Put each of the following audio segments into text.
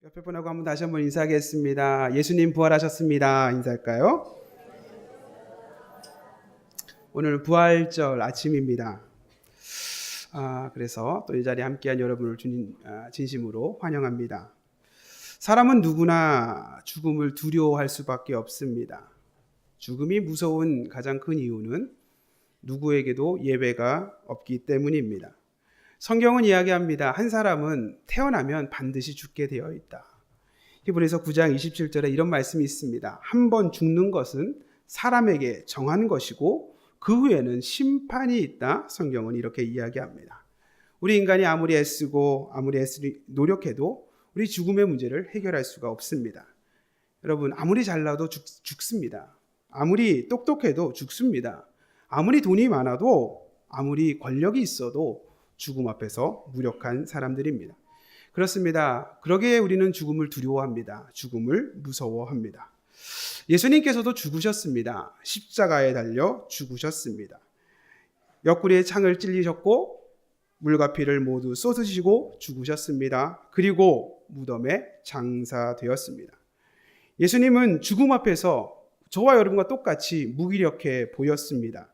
옆에 분하고 한번 다시 한번 인사하겠습니다. 예수님 부활하셨습니다. 인사할까요? 오늘 부활절 아침입니다. 그래서 또 이 자리에 함께한 여러분을 진심으로 환영합니다. 사람은 누구나 죽음을 두려워할 수밖에 없습니다. 죽음이 무서운 가장 큰 이유는 누구에게도 예외가 없기 때문입니다. 성경은 이야기합니다. 한 사람은 태어나면 반드시 죽게 되어 있다. 히브리서 9장 27절에 이런 말씀이 있습니다. 한 번 죽는 것은 사람에게 정한 것이고 그 후에는 심판이 있다. 성경은 이렇게 이야기합니다. 우리 인간이 아무리 애쓰고 아무리 노력해도 우리 죽음의 문제를 해결할 수가 없습니다. 여러분, 아무리 잘나도 죽습니다. 아무리 똑똑해도 죽습니다. 아무리 돈이 많아도 아무리 권력이 있어도 죽음 앞에서 무력한 사람들입니다. 그렇습니다. 그러기에 우리는 죽음을 두려워합니다. 죽음을 무서워합니다. 예수님께서도 죽으셨습니다. 십자가에 달려 죽으셨습니다. 옆구리에 창을 찔리셨고 물과 피를 모두 쏟으시고 죽으셨습니다. 그리고 무덤에 장사되었습니다. 예수님은 죽음 앞에서 저와 여러분과 똑같이 무기력해 보였습니다.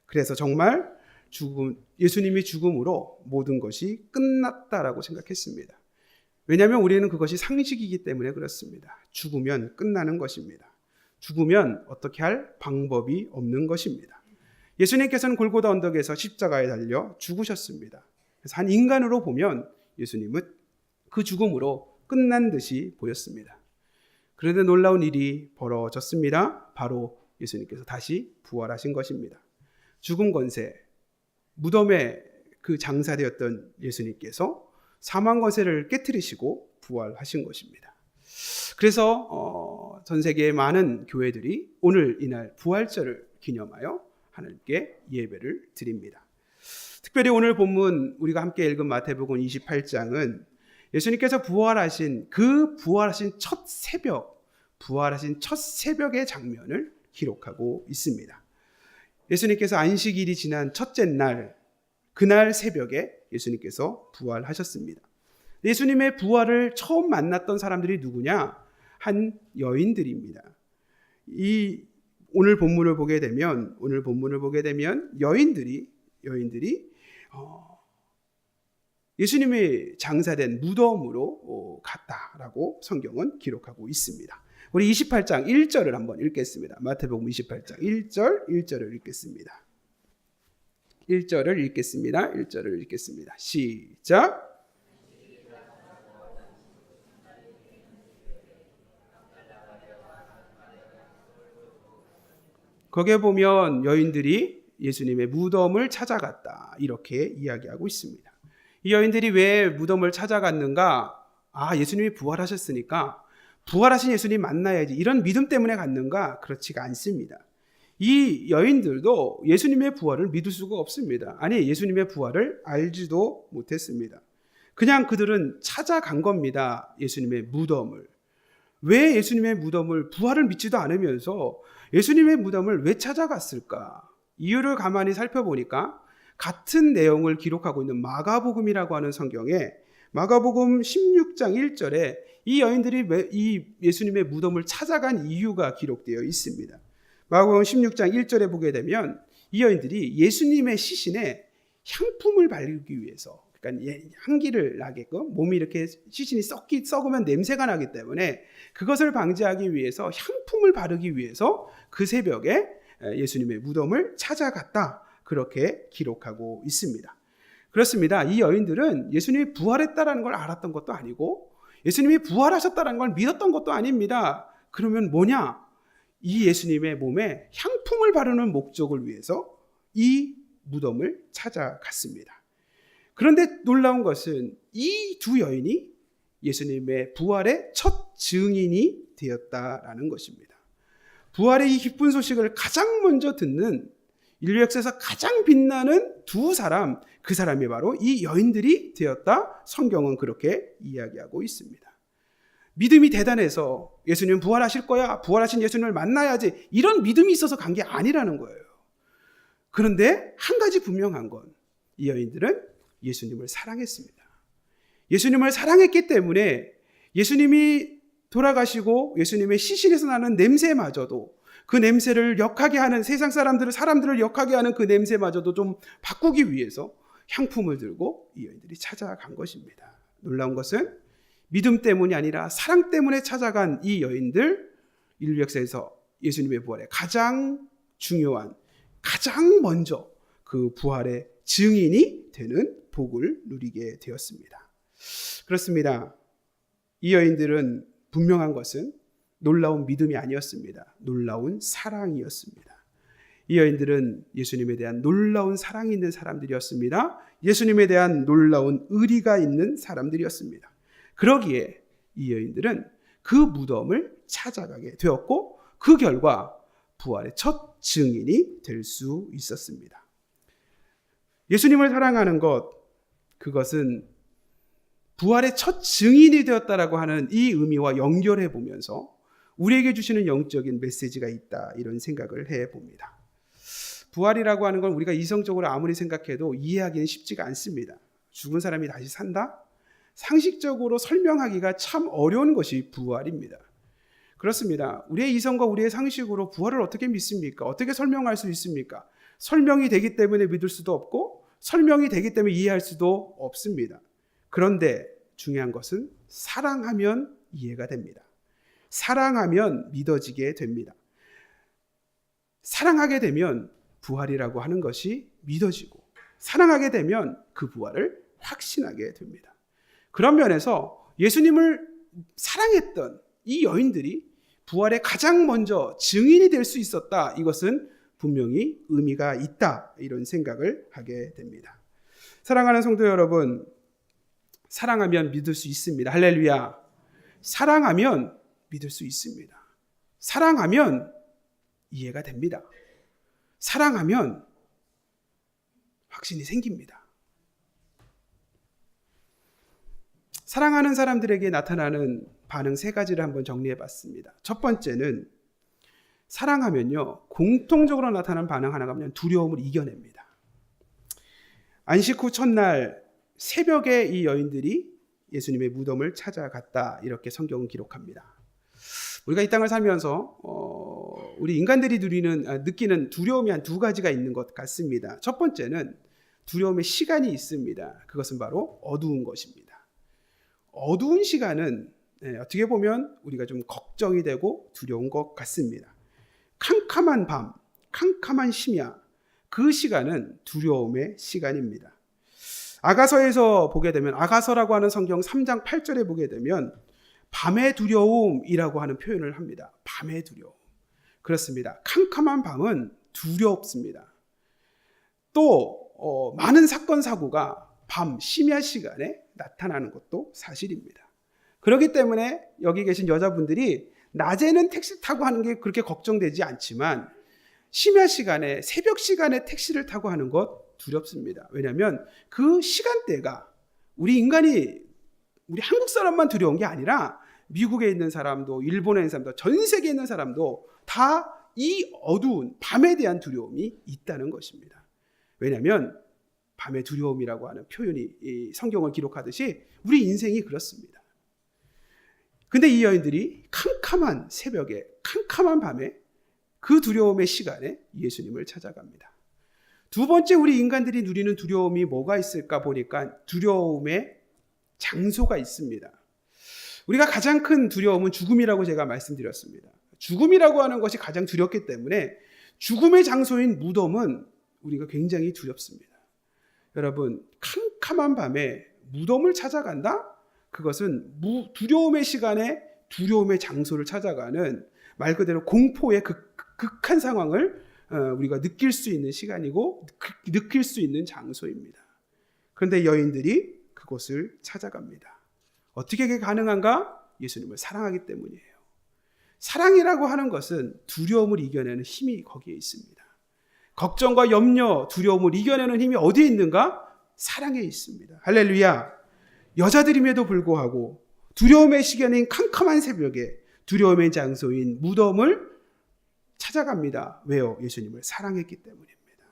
그래서 정말 예수님이 죽음으로 모든 것이 끝났다라고 생각했습니다. 왜냐하면 우리는 그것이 상식이기 때문에 그렇습니다. 죽으면 끝나는 것입니다. 죽으면 어떻게 할 방법이 없는 것입니다. 예수님께서는 골고다 언덕에서 십자가에 달려 죽으셨습니다. 그래서 한 인간으로 보면 예수님은 그 죽음으로 끝난 듯이 보였습니다. 그런데 놀라운 일이 벌어졌습니다. 바로 예수님께서 다시 부활하신 것입니다. 죽음 권세, 무덤에 그 장사되었던 예수님께서 사망 권세를 깨트리시고 부활하신 것입니다. 그래서 전 세계의 많은 교회들이 오늘 이날 부활절을 기념하여 하나님께 예배를 드립니다. 특별히 오늘 본문 우리가 함께 읽은 마태복음 28장은 예수님께서 부활하신 첫 새벽의 장면을 기록하고 있습니다. 예수님께서 안식일이 지난 첫째 날, 그날 새벽에 예수님께서 부활하셨습니다. 예수님의 부활을 처음 만났던 사람들이 누구냐? 한 여인들입니다. 오늘 본문을 보게 되면 여인들이 예수님의 장사된 무덤으로 갔다라고 성경은 기록하고 있습니다. 우리 28장 1절을 한번 읽겠습니다. 마태복음 28장 1절을 읽겠습니다. 1절을 읽겠습니다. 시작. 거기에 보면 여인들이 예수님의 무덤을 찾아갔다. 이렇게 이야기하고 있습니다. 이 여인들이 왜 무덤을 찾아갔는가? 예수님이 부활하셨으니까 부활하신 예수님 만나야지. 이런 믿음 때문에 갔는가? 그렇지가 않습니다. 이 여인들도 예수님의 부활을 믿을 수가 없습니다. 아니, 예수님의 부활을 알지도 못했습니다. 그냥 그들은 찾아간 겁니다. 예수님의 무덤을. 왜 예수님의 무덤을 부활을 믿지도 않으면서 예수님의 무덤을 왜 찾아갔을까? 이유를 가만히 살펴보니까 같은 내용을 기록하고 있는 마가복음이라고 하는 성경에 마가복음 16장 1절에 이 여인들이 이 예수님의 무덤을 찾아간 이유가 기록되어 있습니다. 마가복음 16장 1절에 보게 되면 이 여인들이 예수님의 시신에 향품을 바르기 위해서, 그러니까 향기를 나게끔, 몸이 이렇게 시신이 썩으면 냄새가 나기 때문에 그것을 방지하기 위해서 향품을 바르기 위해서 그 새벽에 예수님의 무덤을 찾아갔다. 그렇게 기록하고 있습니다. 그렇습니다. 이 여인들은 예수님이 부활했다라는 걸 알았던 것도 아니고 예수님이 부활하셨다는 걸 믿었던 것도 아닙니다. 그러면 뭐냐? 이 예수님의 몸에 향품을 바르는 목적을 위해서 이 무덤을 찾아갔습니다. 그런데 놀라운 것은 이 두 여인이 예수님의 부활의 첫 증인이 되었다라는 것입니다. 부활의 이 기쁜 소식을 가장 먼저 듣는 인류 역사에서 가장 빛나는 두 사람, 그 사람이 바로 이 여인들이 되었다. 성경은 그렇게 이야기하고 있습니다. 믿음이 대단해서 예수님 부활하실 거야, 부활하신 예수님을 만나야지, 이런 믿음이 있어서 간 게 아니라는 거예요. 그런데 한 가지 분명한 건 이 여인들은 예수님을 사랑했습니다. 예수님을 사랑했기 때문에 예수님이 돌아가시고 예수님의 시신에서 나는 냄새마저도, 그 냄새를 역하게 하는, 세상 사람들을 역하게 하는 그 냄새마저도 좀 바꾸기 위해서 향품을 들고 이 여인들이 찾아간 것입니다. 놀라운 것은 믿음 때문이 아니라 사랑 때문에 찾아간 이 여인들, 인류 역사에서 예수님의 부활에 가장 중요한, 가장 먼저 그 부활의 증인이 되는 복을 누리게 되었습니다. 그렇습니다. 이 여인들은 분명한 것은 놀라운 믿음이 아니었습니다. 놀라운 사랑이었습니다. 이 여인들은 예수님에 대한 놀라운 사랑이 있는 사람들이었습니다. 예수님에 대한 놀라운 의리가 있는 사람들이었습니다. 그러기에 이 여인들은 그 무덤을 찾아가게 되었고, 그 결과 부활의 첫 증인이 될 수 있었습니다. 예수님을 사랑하는 것, 그것은 부활의 첫 증인이 되었다라고 하는 이 의미와 연결해 보면서 우리에게 주시는 영적인 메시지가 있다, 이런 생각을 해봅니다. 부활이라고 하는 건 우리가 이성적으로 아무리 생각해도 이해하기는 쉽지가 않습니다. 죽은 사람이 다시 산다? 상식적으로 설명하기가 참 어려운 것이 부활입니다. 그렇습니다. 우리의 이성과 우리의 상식으로 부활을 어떻게 믿습니까? 어떻게 설명할 수 있습니까? 설명이 되기 때문에 믿을 수도 없고, 설명이 되기 때문에 이해할 수도 없습니다. 그런데 중요한 것은 사랑하면 이해가 됩니다. 사랑하면 믿어지게 됩니다. 사랑하게 되면 부활이라고 하는 것이 믿어지고, 사랑하게 되면 그 부활을 확신하게 됩니다. 그런 면에서 예수님을 사랑했던 이 여인들이 부활에 가장 먼저 증인이 될 수 있었다, 이것은 분명히 의미가 있다, 이런 생각을 하게 됩니다. 사랑하는 성도 여러분, 사랑하면 믿을 수 있습니다. 할렐루야. 사랑하면 믿을 수 있습니다. 사랑하면 이해가 됩니다. 사랑하면 확신이 생깁니다. 사랑하는 사람들에게 나타나는 반응 세 가지를 한번 정리해 봤습니다. 첫 번째는, 사랑하면요, 공통적으로 나타나는 반응 하나가 뭐냐면 두려움을 이겨냅니다. 안식 후 첫날 새벽에 이 여인들이 예수님의 무덤을 찾아갔다, 이렇게 성경은 기록합니다. 우리가 이 땅을 살면서 우리 인간들이 느끼는 두려움이 한 두 가지가 있는 것 같습니다. 첫 번째는 두려움의 시간이 있습니다. 그것은 바로 어두운 것입니다. 어두운 시간은 어떻게 보면 우리가 좀 걱정이 되고 두려운 것 같습니다. 캄캄한 밤, 캄캄한 심야, 그 시간은 두려움의 시간입니다. 아가서에서 보게 되면, 아가서라고 하는 성경 3장 8절에 보게 되면 밤의 두려움이라고 하는 표현을 합니다. 밤의 두려움. 그렇습니다. 캄캄한 밤은 두렵습니다. 또 많은 사건 사고가 밤 심야 시간에 나타나는 것도 사실입니다. 그렇기 때문에 여기 계신 여자분들이 낮에는 택시 타고 하는 게 그렇게 걱정되지 않지만 심야 시간에, 새벽 시간에 택시를 타고 하는 것 두렵습니다. 왜냐하면 그 시간대가 우리 한국 사람만 두려운 게 아니라 미국에 있는 사람도, 일본에 있는 사람도, 전 세계에 있는 사람도 다 이 어두운 밤에 대한 두려움이 있다는 것입니다. 왜냐하면 밤의 두려움이라고 하는 표현이, 이 성경을 기록하듯이 우리 인생이 그렇습니다. 근데 이 여인들이 캄캄한 새벽에, 캄캄한 밤에, 그 두려움의 시간에 예수님을 찾아갑니다. 두 번째, 우리 인간들이 누리는 두려움이 뭐가 있을까 보니까 두려움의 장소가 있습니다. 우리가 가장 큰 두려움은 죽음이라고 제가 말씀드렸습니다. 죽음이라고 하는 것이 가장 두렵기 때문에 죽음의 장소인 무덤은 우리가 굉장히 두렵습니다. 여러분, 캄캄한 밤에 무덤을 찾아간다? 그것은 두려움의 시간에 두려움의 장소를 찾아가는, 말 그대로 공포의 극한 상황을 우리가 느낄 수 있는 시간이고 느낄 수 있는 장소입니다. 그런데 여인들이 그곳을 찾아갑니다. 어떻게 그게 가능한가? 예수님을 사랑하기 때문이에요. 사랑이라고 하는 것은 두려움을 이겨내는 힘이 거기에 있습니다. 걱정과 염려, 두려움을 이겨내는 힘이 어디에 있는가? 사랑에 있습니다. 할렐루야. 여자들임에도 불구하고 두려움의 시간인 캄캄한 새벽에 두려움의 장소인 무덤을 찾아갑니다. 왜요? 예수님을 사랑했기 때문입니다.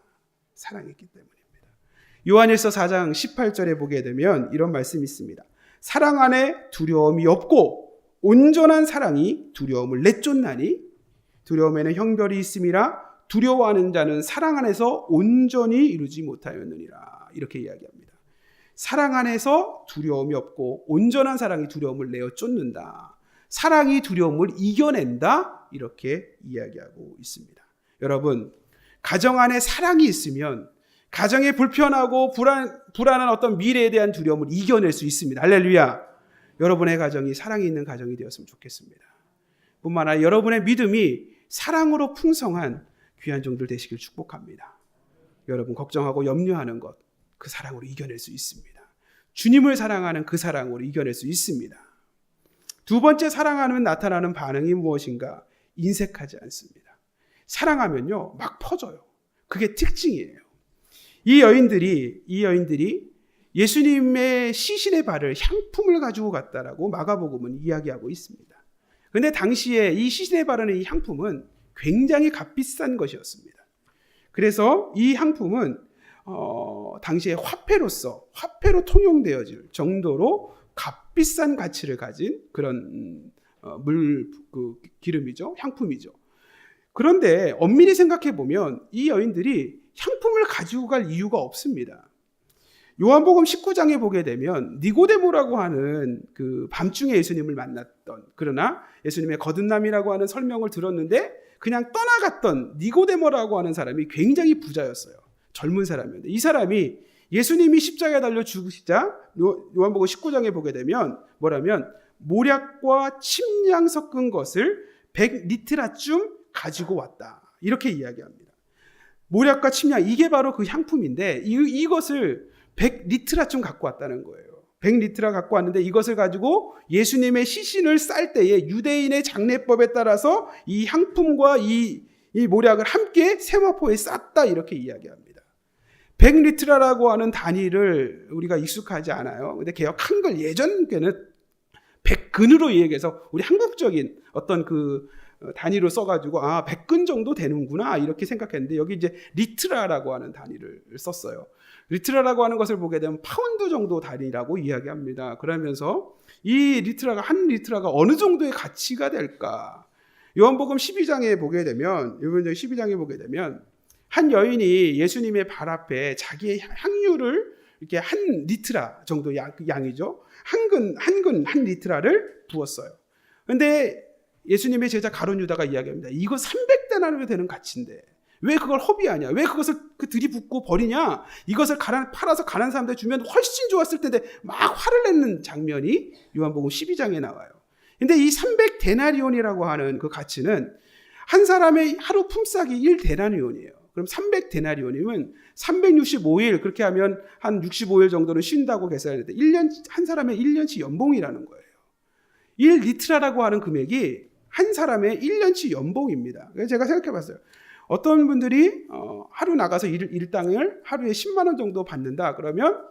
사랑했기 때문입니다. 요한일서 4장 18절에 보게 되면 이런 말씀이 있습니다. 사랑 안에 두려움이 없고 온전한 사랑이 두려움을 내쫓나니 두려움에는 형별이 있음이라 두려워하는 자는 사랑 안에서 온전히 이루지 못하였느니라. 이렇게 이야기합니다. 사랑 안에서 두려움이 없고 온전한 사랑이 두려움을 내어 쫓는다. 사랑이 두려움을 이겨낸다. 이렇게 이야기하고 있습니다. 여러분, 가정 안에 사랑이 있으면 가정의 불편하고 불안한 어떤 미래에 대한 두려움을 이겨낼 수 있습니다. 할렐루야. 여러분의 가정이 사랑이 있는 가정이 되었으면 좋겠습니다. 뿐만 아니라 여러분의 믿음이 사랑으로 풍성한 귀한 종들 되시길 축복합니다. 여러분 걱정하고 염려하는 것, 그 사랑으로 이겨낼 수 있습니다. 주님을 사랑하는 그 사랑으로 이겨낼 수 있습니다. 두 번째, 사랑하면 나타나는 반응이 무엇인가? 인색하지 않습니다. 사랑하면요, 막 퍼져요. 그게 특징이에요. 이 여인들이 예수님의 시신의 발을 향품을 가지고 갔다라고 마가복음은 이야기하고 있습니다. 그런데 당시에 이 시신에 바르는 이 향품은 굉장히 값비싼 것이었습니다. 그래서 이 향품은 당시에 화폐로 통용되어질 정도로 값비싼 가치를 가진 그런 기름이죠. 향품이죠. 그런데 엄밀히 생각해 보면 이 여인들이 향품을 가지고 갈 이유가 없습니다. 요한복음 19장에 보게 되면 니고데모라고 하는 그 밤중에 예수님을 만났던, 그러나 예수님의 거듭남이라고 하는 설명을 들었는데 그냥 떠나갔던 니고데모라고 하는 사람이 굉장히 부자였어요. 젊은 사람이었는데 이 사람이 예수님이 십자가에 달려 죽으시자 요한복음 19장에 보게 되면 뭐라면 모략과 침량 섞은 것을 100리트라쯤 가지고 왔다. 이렇게 이야기합니다. 모략과 침량, 이게 바로 그 향품인데 이것을 100리트라쯤 갖고 왔다는 거예요. 100리트라 갖고 왔는데 이것을 가지고 예수님의 시신을 쌀 때에 유대인의 장례법에 따라서 이 향품과 이 모략을 함께 세마포에 쌌다. 이렇게 이야기합니다. 100리트라라고 하는 단위를 우리가 익숙하지 않아요. 근데 개혁 한글 예전에는 100근으로 얘기해서 우리 한국적인 어떤 그 단위로 써가지고 100근 정도 되는구나 이렇게 생각했는데 여기 이제 리트라라고 하는 단위를 썼어요. 리트라라고 하는 것을 보게 되면 파운드 정도 단위라고 이야기합니다. 그러면서 한 리트라가 어느 정도의 가치가 될까? 요한복음 12장에 보게 되면 한 여인이 예수님의 발 앞에 자기의 향유를 이렇게 한 리트라 정도 양이죠. 한 리트라를 부었어요. 그런데 예수님의 제자 가룟 유다가 이야기합니다. 이거 300데나리온 되는 가치인데 왜 그걸 허비하냐? 왜 그것을 들이붓고 버리냐? 이것을 팔아서 가난한 사람들 주면 훨씬 좋았을 텐데 막 화를 내는 장면이 요한복음 12장에 나와요. 근데 이 300데나리온이라고 하는 그 가치는 한 사람의 하루 품삯이 1데나리온이에요. 그럼 300데나리온이면 365일, 그렇게 하면 한 65일 정도는 쉰다고 계산했는데 한 사람의 1년치 연봉이라는 거예요. 1리트라라고 하는 금액이 한 사람의 1년치 연봉입니다. 그래서 제가 생각해 봤어요. 어떤 분들이 하루 나가서 일당을 하루에 10만 원 정도 받는다 그러면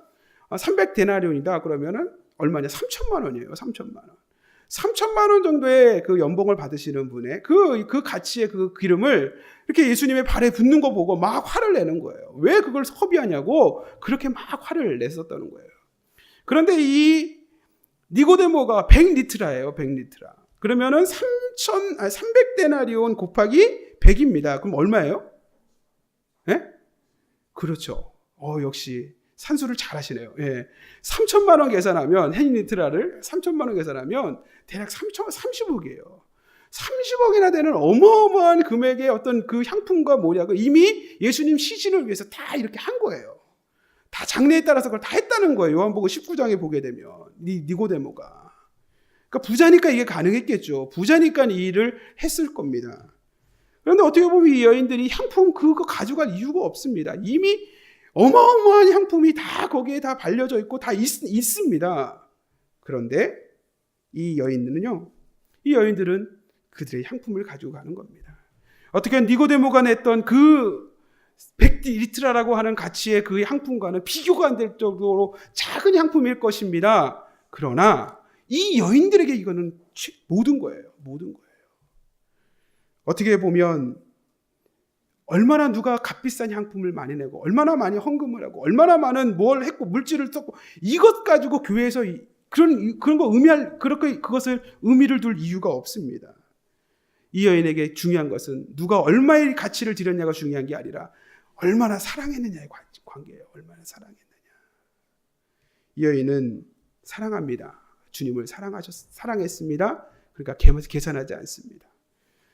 300데나리온이다 그러면은 얼마냐? 3천만 원이에요. 3천만 원. 3천만 원 정도의 그 연봉을 받으시는 분의 그 가치의 그 기름을 이렇게 예수님의 발에 붓는 거 보고 막 화를 내는 거예요. 왜 그걸 허비하냐고 그렇게 막 화를 냈었다는 거예요. 그런데 이 니고데모가 100리트라예요. 100리트라. 그러면은 300데나리온 곱하기 100입니다. 그럼 얼마예요? 예? 그렇죠. 역시 산수를 잘 하시네요. 예. 3천만 원 계산하면, 헨리트라를 3천만 원 계산하면 대략 30억이에요. 30억이나 되는 어마어마한 금액의 어떤 그 향품과 모략을 이미 예수님 시신을 위해서 다 이렇게 한 거예요. 다 장례에 따라서 그걸 다 했다는 거예요. 요한복음 19장에 보게 되면 니고데모가. 그러니까 부자니까 이게 가능했겠죠. 부자니까 이 일을 했을 겁니다. 그런데 어떻게 보면 이 여인들이 향품 그거 가져갈 이유가 없습니다. 이미 어마어마한 향품이 다 거기에 다 발려져 있고 다 있습니다. 그런데 이 여인들은 그들의 향품을 가지고 가는 겁니다. 어떻게 니고데모가 냈던 그 100리트라라고 하는 가치의 그 향품과는 비교가 안 될 정도로 작은 향품일 것입니다. 그러나 이 여인들에게 이거는 모든 거예요. 모든 거예요. 어떻게 보면 얼마나 누가 값비싼 향품을 많이 내고 얼마나 많이 헌금을 하고 얼마나 많은 뭘 했고 물질을 썼고 이것 가지고 교회에서 그런 거 그렇게 그것을 의미를 둘 이유가 없습니다. 이 여인에게 중요한 것은 누가 얼마의 가치를 들였냐가 중요한 게 아니라 얼마나 사랑했느냐의 관계예요. 얼마나 사랑했느냐. 이 여인은 사랑합니다. 주님을 사랑했습니다. 그러니까 계산하지 않습니다.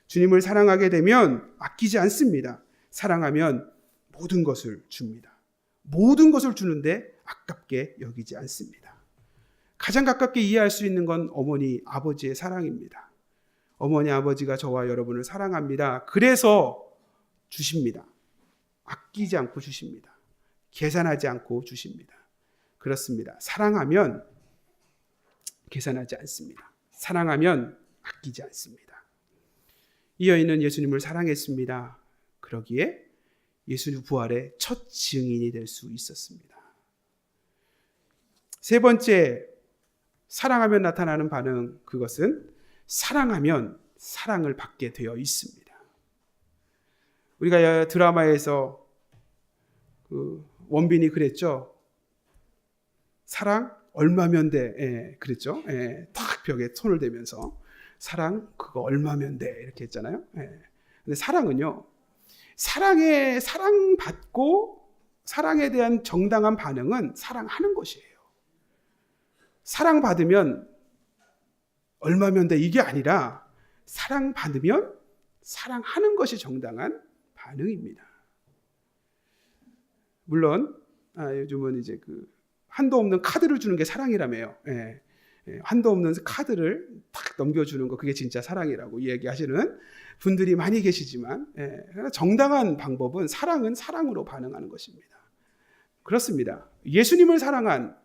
주님을 사랑하게 되면 아끼지 않습니다. 사랑하면 모든 것을 줍니다. 모든 것을 주는데 아깝게 여기지 않습니다. 가장 가깝게 이해할 수 있는 건 어머니, 아버지의 사랑입니다. 어머니, 아버지가 저와 여러분을 사랑합니다. 그래서 주십니다. 아끼지 않고 주십니다. 계산하지 않고 주십니다. 그렇습니다. 사랑하면 계산하지 않습니다. 사랑하면 아끼지 않습니다. 이 여인은 예수님을 사랑했습니다. 그러기에 예수님 부활의 첫 증인이 될 수 있었습니다. 세 번째, 사랑하면 나타나는 반응, 그것은 사랑하면 사랑을 받게 되어 있습니다. 우리가 드라마에서 원빈이 그랬죠. 사랑 얼마면 돼? 예, 그랬죠. 예, 탁 벽에 손을 대면서 사랑 그거 얼마면 돼? 이렇게 했잖아요. 예. 근데 사랑은요, 사랑받고 사랑에 대한 정당한 반응은 사랑하는 것이에요. 사랑받으면 얼마면 돼? 이게 아니라 사랑받으면 사랑하는 것이 정당한 반응입니다. 물론 요즘은 이제 한도 없는 카드를 주는 게 사랑이라며요. 예. 한도 없는 카드를 탁 넘겨주는 거, 그게 진짜 사랑이라고 얘기하시는 분들이 많이 계시지만, 정당한 방법은 사랑은 사랑으로 반응하는 것입니다. 그렇습니다. 예수님을 사랑한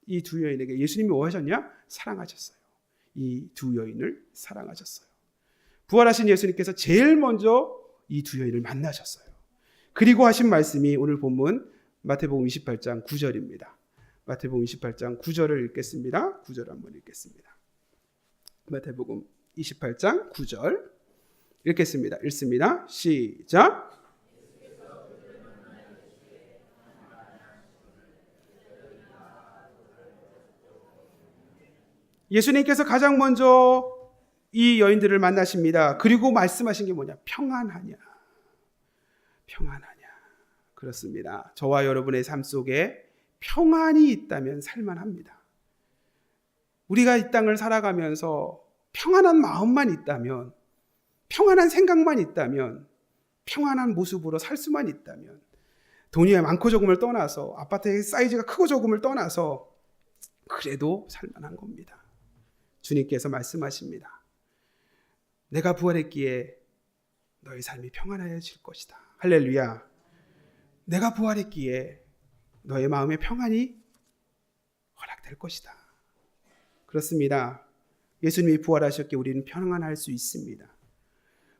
이 두 여인에게 예수님이 뭐 하셨냐? 사랑하셨어요. 이 두 여인을 사랑하셨어요. 부활하신 예수님께서 제일 먼저 이 두 여인을 만나셨어요. 그리고 하신 말씀이 오늘 본문 마태복음 28장 9절입니다. 마태복음 28장 9절을 읽겠습니다. 9절 한번 읽겠습니다. 마태복음 28장 9절 읽겠습니다. 읽습니다. 시작. 예수님께서 가장 먼저 이 여인들을 만나십니다. 그리고 말씀하신 게 뭐냐? 평안하냐? 평안하냐? 그렇습니다. 저와 여러분의 삶 속에 평안이 있다면 살만합니다. 우리가 이 땅을 살아가면서 평안한 마음만 있다면, 평안한 생각만 있다면, 평안한 모습으로 살 수만 있다면, 돈이 많고 적음을 떠나서, 아파트의 사이즈가 크고 적음을 떠나서 그래도 살만한 겁니다. 주님께서 말씀하십니다. 내가 부활했기에 너의 삶이 평안해질 것이다. 할렐루야. 내가 부활했기에 너의 마음에 평안이 허락될 것이다. 그렇습니다. 예수님이 부활하셨기에 우리는 평안할 수 있습니다.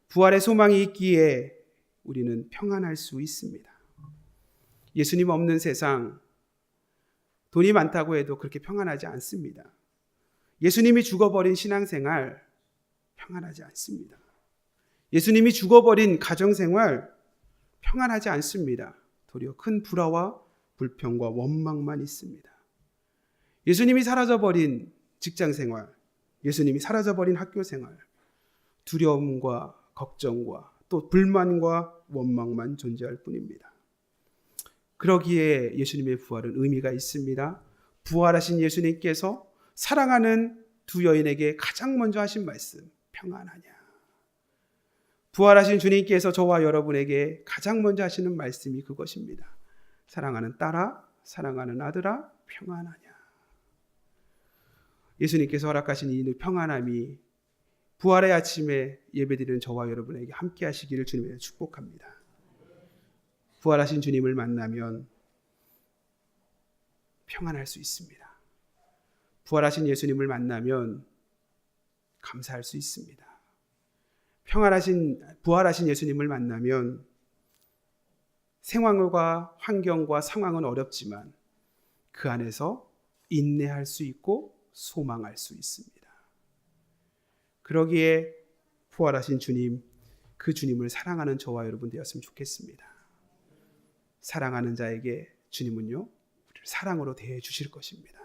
부활의 소망이 있기에 우리는 평안할 수 있습니다. 예수님 없는 세상, 돈이 많다고 해도 그렇게 평안하지 않습니다. 예수님이 죽어버린 신앙생활, 평안하지 않습니다. 예수님이 죽어버린 가정생활, 평안하지 않습니다. 도리어 큰 불화와 불평과 원망만 있습니다. 예수님이 사라져버린 직장생활, 예수님이 사라져버린 학교생활, 두려움과 걱정과 또 불만과 원망만 존재할 뿐입니다. 그러기에 예수님의 부활은 의미가 있습니다. 부활하신 예수님께서 사랑하는 두 여인에게 가장 먼저 하신 말씀, 평안하냐? 부활하신 주님께서 저와 여러분에게 가장 먼저 하시는 말씀이 그것입니다. 사랑하는 딸아, 사랑하는 아들아, 평안하냐? 예수님께서 허락하신 이 평안함이 부활의 아침에 예배드리는 저와 여러분에게 함께 하시기를 주님의 축복합니다. 부활하신 주님을 만나면 평안할 수 있습니다. 부활하신 예수님을 만나면 감사할 수 있습니다. 부활하신 예수님을 만나면 생활과 환경과 상황은 어렵지만 그 안에서 인내할 수 있고 소망할 수 있습니다. 그러기에 부활하신 주님, 그 주님을 사랑하는 저와 여러분 되었으면 좋겠습니다. 사랑하는 자에게 주님은요, 우리를 사랑으로 대해 주실 것입니다.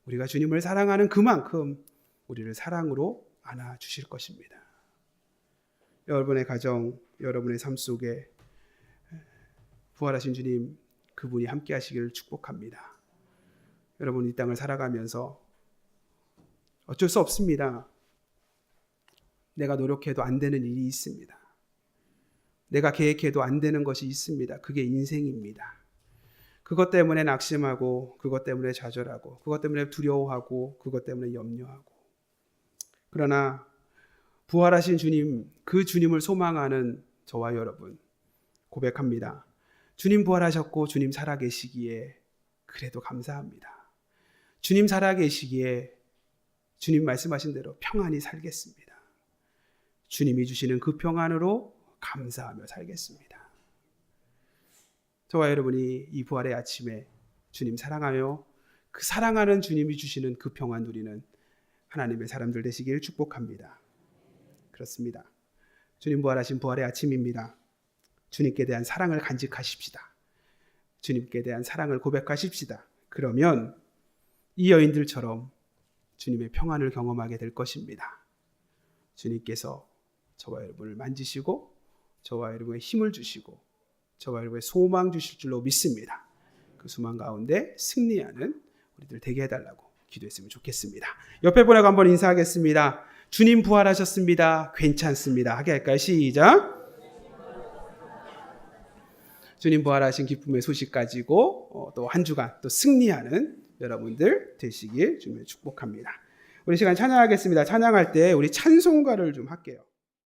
우리가 주님을 사랑하는 그만큼 우리를 사랑으로 안아주실 것입니다. 여러분의 가정, 여러분의 삶 속에 부활하신 주님, 그분이 함께 하시기를 축복합니다. 여러분 이 땅을 살아가면서 어쩔 수 없습니다. 내가 노력해도 안 되는 일이 있습니다. 내가 계획해도 안 되는 것이 있습니다. 그게 인생입니다. 그것 때문에 낙심하고, 그것 때문에 좌절하고, 그것 때문에 두려워하고, 그것 때문에 염려하고. 그러나 부활하신 주님, 그 주님을 소망하는 저와 여러분 고백합니다. 주님 부활하셨고 주님 살아계시기에 그래도 감사합니다. 주님 살아계시기에 주님 말씀하신 대로 평안히 살겠습니다. 주님이 주시는 그 평안으로 감사하며 살겠습니다. 저와 여러분이 이 부활의 아침에 주님 사랑하며 그 사랑하는 주님이 주시는 그 평안 누리는 하나님의 사람들 되시기를 축복합니다. 그렇습니다. 주님 부활하신 부활의 아침입니다. 주님께 대한 사랑을 간직하십시다. 주님께 대한 사랑을 고백하십시다. 그러면 이 여인들처럼 주님의 평안을 경험하게 될 것입니다. 주님께서 저와 여러분을 만지시고 저와 여러분의 힘을 주시고 저와 여러분의 소망 주실 줄로 믿습니다. 그 소망 가운데 승리하는 우리들 되게 해달라고 기도했으면 좋겠습니다. 옆에 분하고 한번 인사하겠습니다. 주님 부활하셨습니다. 괜찮습니다. 하게 할까요? 시작. 주님 부활하신 기쁨의 소식 가지고 또 한 주간 또 승리하는 여러분들 되시길 주님을 축복합니다. 우리 시간 찬양하겠습니다. 찬양할 때 우리 찬송가를 좀 할게요.